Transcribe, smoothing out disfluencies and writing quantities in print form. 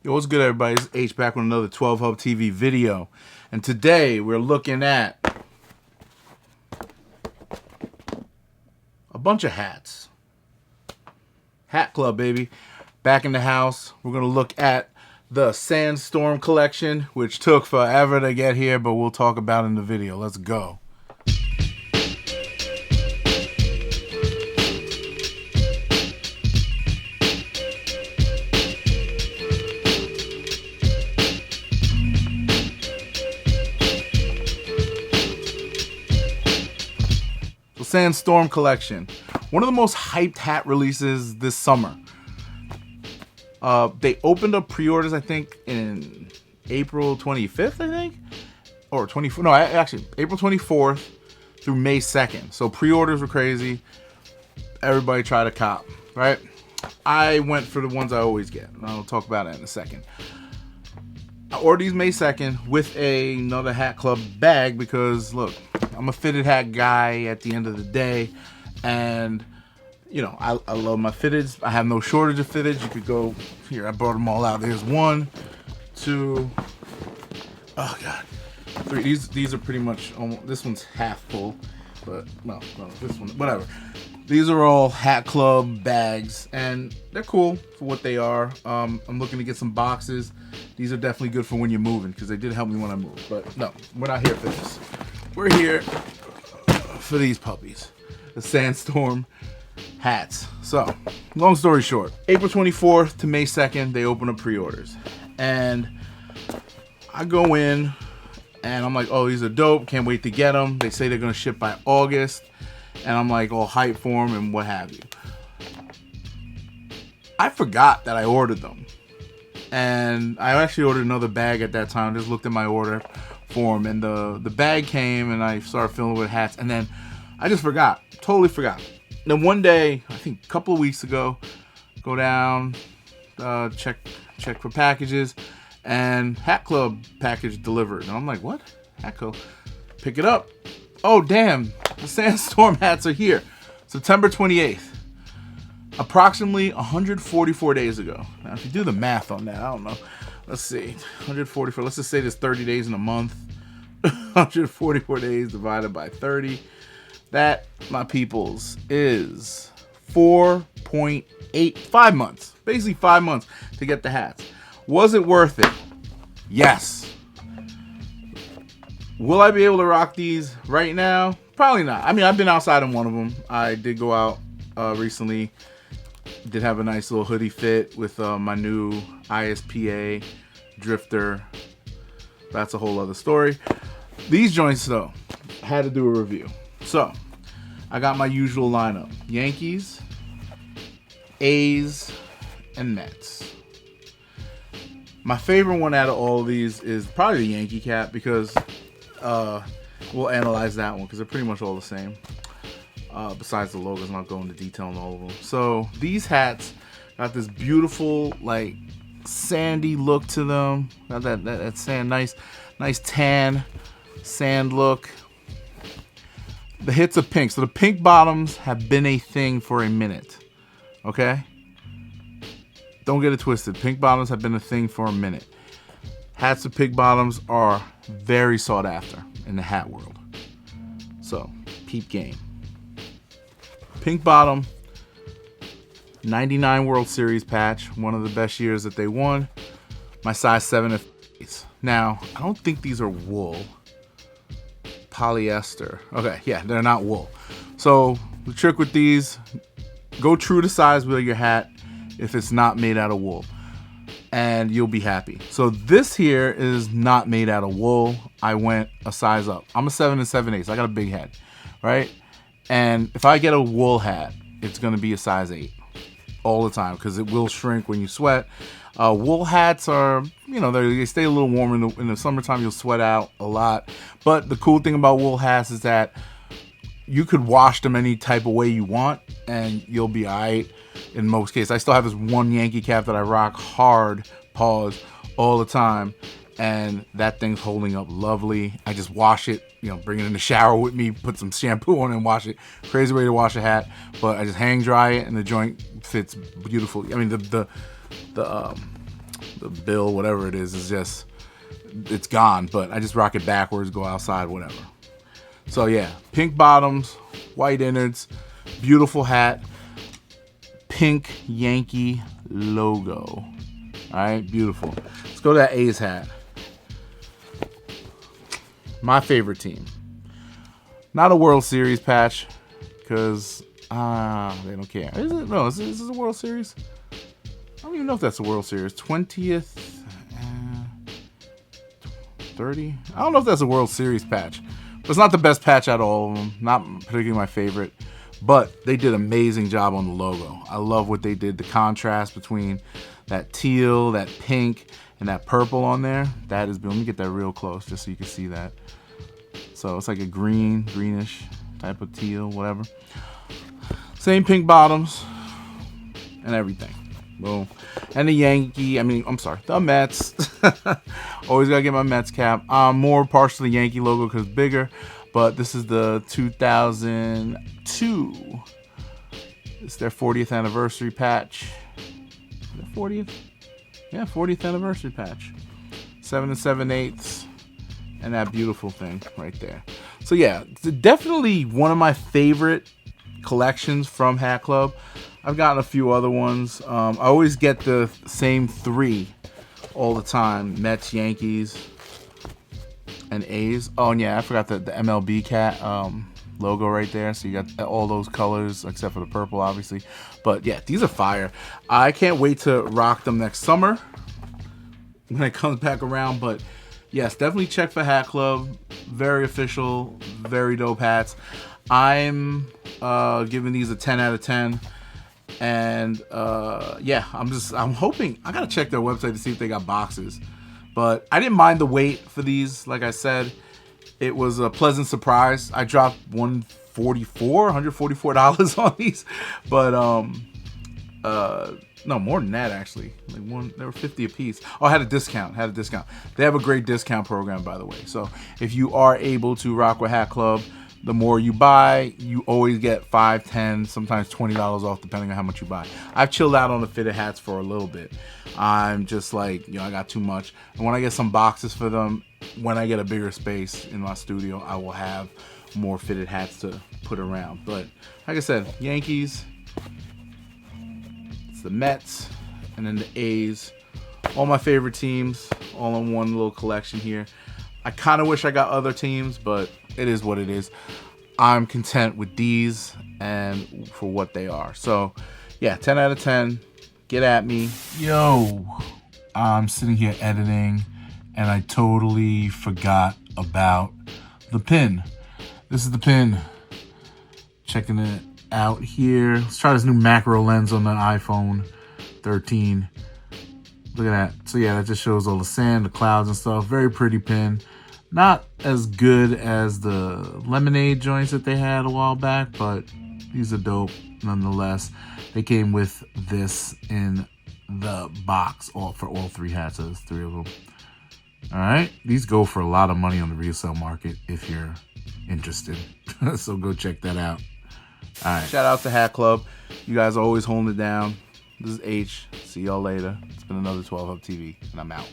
Yo, what's good, everybody? It's H back with another 12 Hub TV video. And today we're looking at a bunch of hats. Hat Club, baby. Back in the house. We're going to look at the Sandstorm Collection, which took forever to get here, but we'll talk about in the video. Let's go. Sandstorm Collection, one of the most hyped hat releases this summer. They opened up pre-orders, I think, in April 25th, I think, or 24th. No, actually, April 24th through May 2nd. So pre-orders were crazy. Everybody tried to cop, right? I went for the ones I always get, and I'll talk about it in a second. I ordered these May 2nd with another Hat Club bag because, look, I'm a fitted hat guy at the end of the day, and you know, I love my fitteds. I have no shortage of fitteds. You could go here. I brought them all out. There's 1, 2, oh god, 3. These are pretty much almost. This one's half full, but no, this one, whatever. These are all Hat Club bags, and they're cool for what they are. I'm looking to get some boxes. These are definitely good for when you're moving because they did help me when I moved. But no, we're not here for this. We're here for these puppies, the Sandstorm hats. So, long story short, April 24th to May 2nd, they open up pre-orders. And I go in, and I'm like, oh, these are dope. Can't wait to get them. They say they're going to ship by August. And I'm like, all hyped for them and what have you. I forgot that I ordered them. And I actually ordered another bag at that time. Just looked at my order form, and the bag came, and I started filling with hats, and then I just forgot, totally forgot. Then one day, I think a couple of weeks ago, go down, check for packages, and Hat Club package delivered, and I'm like, what? Hat Club? Pick it up. Oh damn, the Sandstorm hats are here. September 28th. Approximately 144 days ago. Now, if you do the math on that, I don't know. Let's see, 144. Let's just say there's 30 days in a month. 144 days divided by 30. That, my peoples, is 4.85 months. Basically 5 months to get the hats. Was it worth it? Yes. Will I be able to rock these right now? Probably not. I mean, I've been outside in one of them. I did go out recently. Did have a nice little hoodie fit with my new ISPA drifter. That's a whole other story. These joints, though, had to do a review. So, I got my usual lineup. Yankees, A's, and Mets. My favorite one out of all of these is probably the Yankee cap because we'll analyze that one because they're pretty much all the same. Besides the logos, and I'll go into detail on all of them. So these hats got this beautiful, like, sandy look to them. Got that sand, nice tan sand look. The hits of pink. So the pink bottoms have been a thing for a minute. Okay? Don't get it twisted. Pink bottoms have been a thing for a minute. Hats with pink bottoms are very sought after in the hat world. So, peep game. Pink bottom, 99 World Series patch, one of the best years that they won. My size 7 and 8. Now, I don't think these are wool. Polyester. Okay, yeah, they're not wool. So, the trick with these, go true to size with your hat if it's not made out of wool. And you'll be happy. So, this here is not made out of wool. I went a size up. I'm a 7 and 7/8. I got a big head, right? And if I get a wool hat, it's going to be a size 8 all the time because it will shrink when you sweat. Wool hats are, you know, they stay a little warm in the summertime. You'll sweat out a lot. But the cool thing about wool hats is that you could wash them any type of way you want and you'll be all right in most cases. I still have this one Yankee cap that I rock hard, paws, all the time. And that thing's holding up lovely. I just wash it, you know, bring it in the shower with me, put some shampoo on it and wash it. Crazy way to wash a hat, but I just hang dry it and the joint fits beautifully. I mean, the the bill, whatever it is just, it's gone. But I just rock it backwards, go outside, whatever. So yeah, pink bottoms, white innards, beautiful hat, pink Yankee logo. All right, beautiful. Let's go to that A's hat. My favorite team. Not a World Series patch, because they don't care. Is it? No, is this a World Series? I don't even know if that's a World Series. 20th, 30? I don't know if that's a World Series patch. But it's not the best patch out of all of them. Not particularly my favorite. But they did an amazing job on the logo. I love what they did. The contrast between that teal, that pink, and that purple on there. That is, let me get that real close just so you can see that. So it's like a greenish type of teal, whatever. Same pink bottoms and everything. Boom. And the Mets. Always gotta get my Mets cap. I'm more partial to the Yankee logo because it's bigger. But this is the 2002. It's their 40th anniversary patch. Is it 40th? Yeah, 40th anniversary patch. 7 7/8, and that beautiful thing right there. So yeah, it's definitely one of my favorite collections from Hat Club. I've gotten a few other ones. I always get the same 3 all the time: Mets, Yankees, and A's. Oh, and yeah, I forgot the MLB cat logo right there. So you got all those colors except for the purple, obviously. But yeah, these are fire. I can't wait to rock them next summer when it comes back around. But yes, definitely check for Hat Club. Very official, very dope hats. I'm giving these a 10 out of 10. And yeah, I'm hoping. I gotta check their website to see if they got boxes. But I didn't mind the wait for these. Like I said, it was a pleasant surprise. I dropped $144 on these, but no, more than that actually. They were 50 a piece. Oh, I had a discount. They have a great discount program, by the way. So if you are able to rock with Hat Club, the more you buy, you always get $5, $10, sometimes $20 off, depending on how much you buy. I've chilled out on the fitted hats for a little bit. I'm just like, I got too much. And when I get some boxes for them, when I get a bigger space in my studio, I will have more fitted hats to put around. But like I said, Yankees, it's the Mets, and then the A's. All my favorite teams, all in one little collection here. I kind of wish I got other teams, but it is what it is. I'm content with these and for what they are. So, yeah, 10 out of 10. Get at me. Yo, I'm sitting here editing, and I totally forgot about the pin. This is the pin. Checking it out here. Let's try this new macro lens on the iPhone 13. Look at that. So, yeah, that just shows all the sand, the clouds and stuff. Very pretty pin. Not as good as the lemonade joints that they had a while back, but these are dope nonetheless. They came with this in the box for all 3 hats. There's 3 of them. All right. These go for a lot of money on the resale market if you're interested. So go check that out. All right. Shout out to Hat Club. You guys are always holding it down. This is H. See y'all later. It's been another 12 Hub TV, and I'm out.